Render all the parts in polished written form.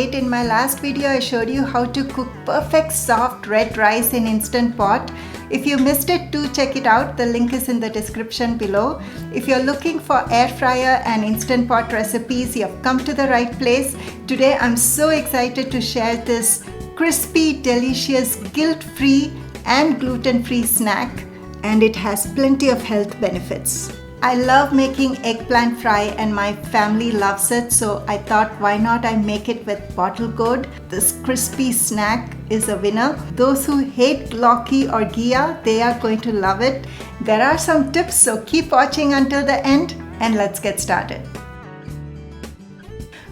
update. In my last video I showed you how to cook perfect soft red rice in Instant Pot. If you missed it, do check it out. The link is in the description below. If you're looking for air fryer and Instant Pot recipes, you've come to the right place. Today I'm so excited to share this crispy, delicious, guilt-free and gluten-free snack, and it has plenty of health benefits. I love making eggplant fry and my family loves it, so I thought why not I make it with bottle gourd. This crispy snack is a winner. Those who hate Lauki or Ghiya, they are going to love it. There are some tips, so keep watching until the end and let's get started.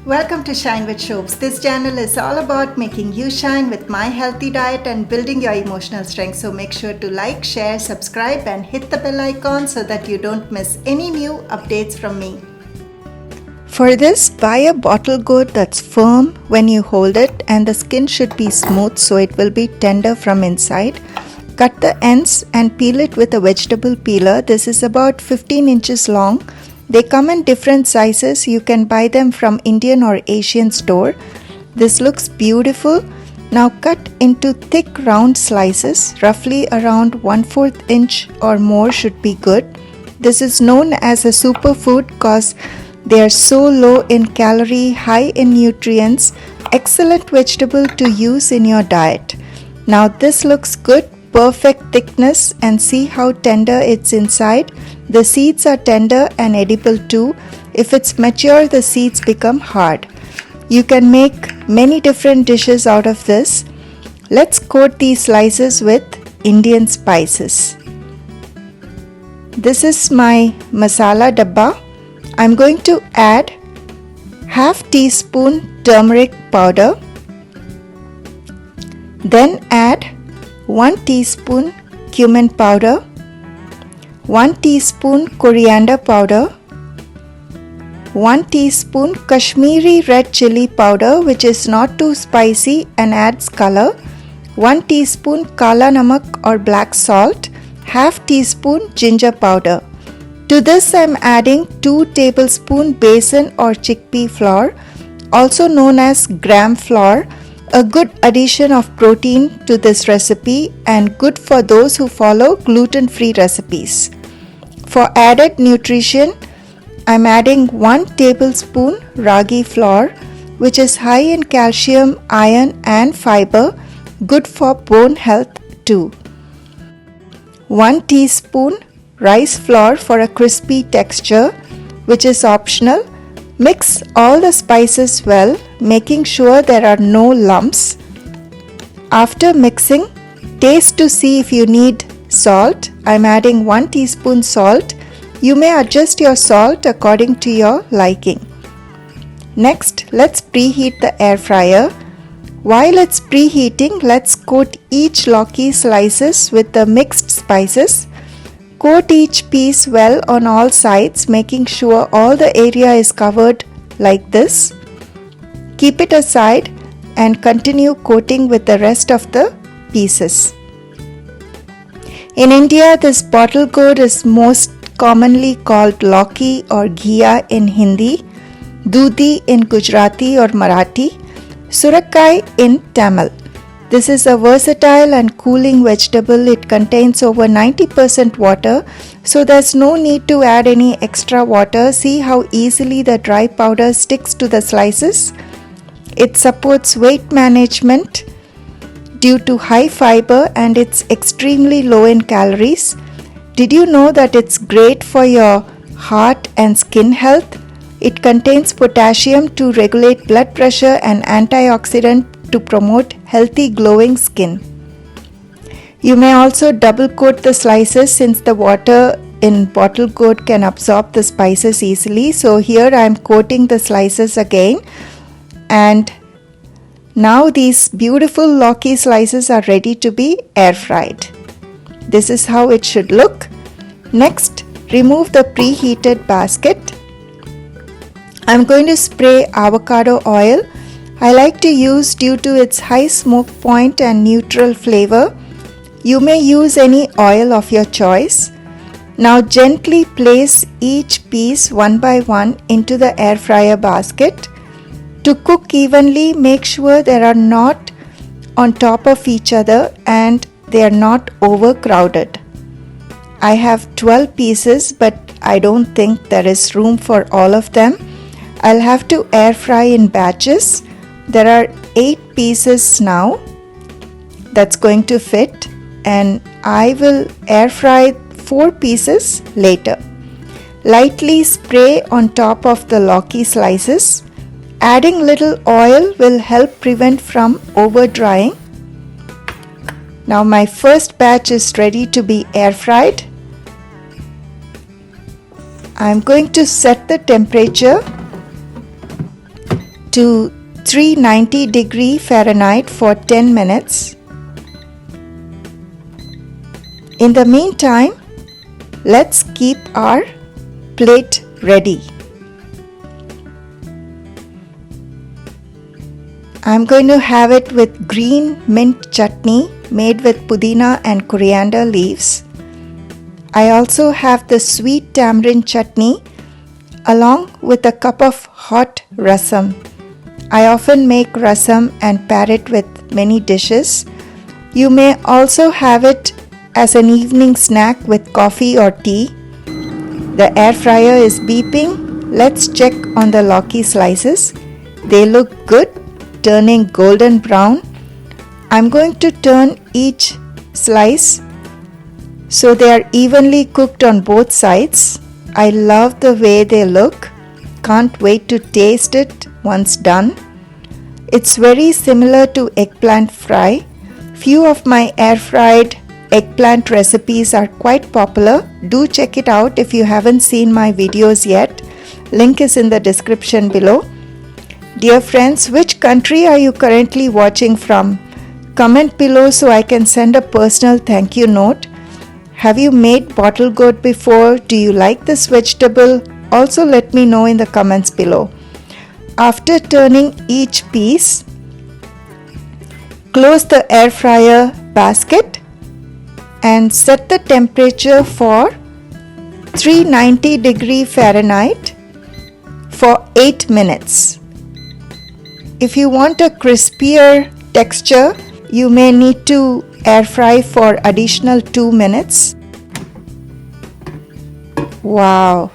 Welcome to Shine with Shobes. This channel is all about making you shine with my healthy diet and building your emotional strength. So make sure to like, share, subscribe and hit the bell icon so that you don't miss any new updates from me. For this, buy a bottle gourd that's firm when you hold it and the skin should be smooth so it will be tender from inside. Cut the ends and peel it with a vegetable peeler. This is about 15 inches long. They come in different sizes. You can buy them from Indian or Asian store. This looks beautiful. Now cut into thick round slices, roughly around 1/4 inch or more should be good. This is known as a superfood because they are so low in calorie, high in nutrients, excellent vegetable to use in your diet. Now this looks good, perfect thickness, and see how tender it's inside. The seeds are tender and edible too. If it's mature, the seeds become hard. You can make many different dishes out of this. Let's coat these slices with Indian spices. This is my masala dabba. I'm going to add ½ teaspoon turmeric powder. Then add 1 teaspoon cumin powder, 1 teaspoon coriander powder, 1 teaspoon Kashmiri red chili powder, which is not too spicy and adds color, 1 teaspoon kala namak or black salt, ½ teaspoon ginger powder. To this I am adding 2 tablespoon besan or chickpea flour, also known as gram flour, a good addition of protein to this recipe and good for those who follow gluten-free recipes. For added nutrition, I am adding 1 tablespoon Ragi flour, which is high in calcium, iron and fiber, good for bone health too. 1 teaspoon rice flour for a crispy texture, which is optional. Mix all the spices well, making sure there are no lumps. After mixing, taste to see if you need salt. I am adding 1 teaspoon salt. You may adjust your salt according to your liking. Next, let's preheat the air fryer. While it's preheating, let's coat each Lauki slices with the mixed spices. Coat each piece well on all sides, making sure all the area is covered like this. Keep it aside and continue coating with the rest of the pieces. In India, this bottle gourd is most commonly called Lauki or Ghiya in Hindi, Doodhi in Gujarati or Marathi, Surakai in Tamil. This is a versatile and cooling vegetable. It contains over 90% water, so there's no need to add any extra water. See how easily the dry powder sticks to the slices. It supports weight management due to high fiber and it's extremely low in calories. Did you know that it's great for your heart and skin health? It contains potassium to regulate blood pressure and antioxidant to promote healthy glowing skin. You may also double coat the slices since the water in bottle gourd can absorb the spices easily. So here I am coating the slices again, and now these beautiful Lauki slices are ready to be air fried. This is how it should look. Next, remove the preheated basket. I am going to spray avocado oil. I like to use due to its high smoke point and neutral flavor. You may use any oil of your choice. Now gently place each piece one by one into the air fryer basket. To cook evenly, make sure they are not on top of each other and they are not overcrowded. I have 12 pieces, but I don't think there is room for all of them. I'll have to air fry in batches. There are 8 pieces now. That's going to fit, and I will air fry 4 pieces later. Lightly spray on top of the Lauki slices. Adding little oil will help prevent from over drying. Now my first batch is ready to be air fried. I'm going to set the temperature to 390 Fahrenheit for 10 minutes. In the meantime, let's keep our plate ready. I'm going to have it with green mint chutney made with pudina and coriander leaves. I also have the sweet tamarind chutney along with a cup of hot rasam. I often make rasam and pair it with many dishes. You may also have it as an evening snack with coffee or tea. The air fryer is beeping. Let's check on the Lauki slices. They look good, turning golden brown. I'm going to turn each slice so they are evenly cooked on both sides. I love the way they look. Can't wait to taste it once done. It's very similar to eggplant fry. Few of my air fried eggplant recipes are quite popular. Do check it out if you haven't seen my videos yet. Link is in the description below. Dear friends, which country are you currently watching from? Comment below so I can send a personal thank you note. Have you made bottle gourd before? Do you like this vegetable? Also let me know in the comments below. After turning each piece, close the air fryer basket and set the temperature for 390 Fahrenheit for 8 minutes. If you want a crispier texture, you may need to air fry for additional 2 minutes. Wow!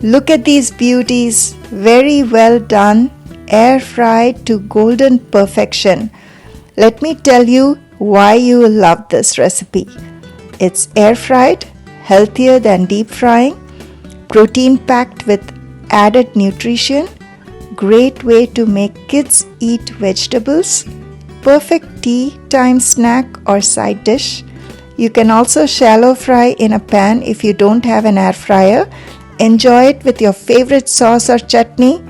Look at these beauties, very well done, air fried to golden perfection. Let me tell you why you will love this recipe. It's air fried, healthier than deep frying, protein packed with added nutrition, great way to make kids eat vegetables, perfect tea time snack or side dish. You can also shallow fry in a pan if you don't have an air fryer. Enjoy it with your favorite sauce or chutney.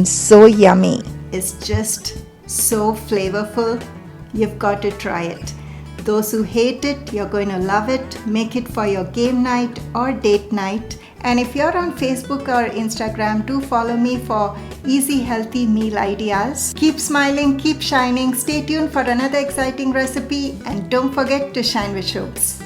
So yummy. It's just so flavorful. You've got to try it. Those who hate it, you're going to love it. Make it for your game night or date night. And if you're on Facebook or Instagram, do follow me for easy healthy meal ideas. Keep smiling, keep shining. Stay tuned for another exciting recipe and don't forget to shine with hopes.